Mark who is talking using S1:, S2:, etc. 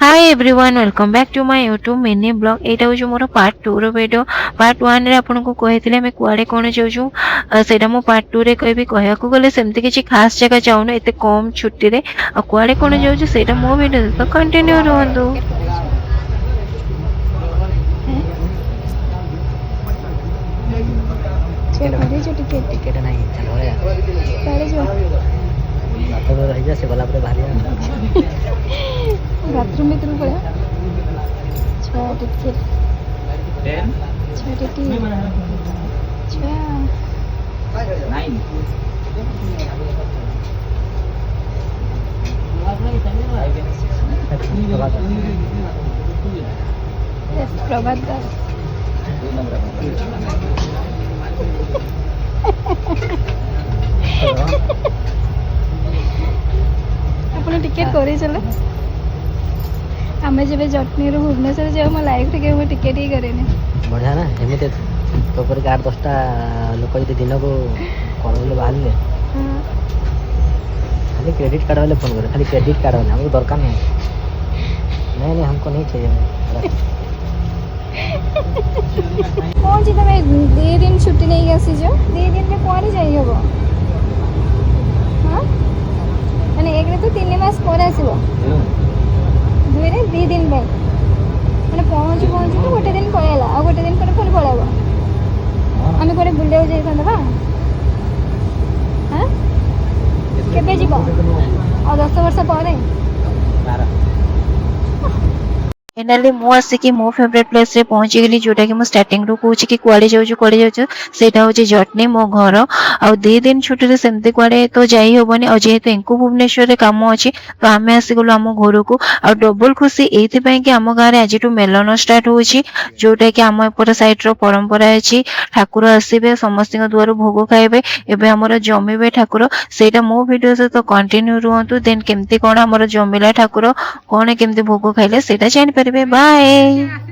S1: Hi everyone welcome back to my YouTube mini blog एटा हो मोर पार्ट 2 रो वीडियो। पार्ट 1 रे आपन को कहिथिले मैं कुआडे कोन जाउछु सेटा मो पार्ट 2 रे कहबी कहया को गले सेमति किछि खास जगह जाउनो एते कम छुट्टी रे कुआडे कोन जाउछु सेटा मो वीडियो तो कंटिन्यू रहंदो।
S2: टिकट टिकट नहीं चलो यार सारे जो बाथरूम में रह जा से गला पर बाहर बाथरूम में तुम पड़ा छह टिकट 6 टिकट 9 प्रभात आपण टिकेट करे चलो आमे जबे जटनी रो भुवनेश्वर जे हम लाइफ टिके हम टिकेट ही करे ने बढ़िया ना एमिते तो पर 8-10टा लोक जदी दिन को कोन बाहर ले खाली क्रेडिट कार्ड वाले फोन करे खाली क्रेडिट कार्ड वाले हमको दरकार नहीं हमको नहीं चाहिए कौन जी तमे 2 दिन छुट्टी नहीं आसी जो 2 दिन में कोनी जाई होबो हां माने एक रे तो 3 मास पर आसीबो 2 दिन में माने पहुंच तो गोटे दिन पळेला आ गोटे दिन पर फोन पळाबो आमे कोरे बुले जाई संदबा हां केबे जीबो आ 10 वर्ष परे
S1: फाइनली मु आसिकी मो फेवरेट प्लेस रे पहुंची गेली जोटा कि मु स्टार्टिंग रो कहूची कि कुआडे जाउछु सेटा होची जटनी मो घर आ 2 दिन छुट्टी रे सेमते कुआडे तो जाई होबनी आ जेहेतु एंकु भुवनेश्वर रे काम अछि तो आमे आसी गलो हम घर को आ डबल खुशी एथि पय कि हम गारे आज टू मेलन स्टार्ट होची जोटा कि हम ऊपर साइड रो परंपरा अछि ठाकुर आसीबे समस्त द्वार भोग खाइबे एबे हमर जमीबे ठाकुर सेटा मो वीडियो से तो कंटिन्यू रहंतु देन केमती कोन हमर जमीला ठाकुर कोन केमती भोग खाइले सेटा जानि परिबे। बाय।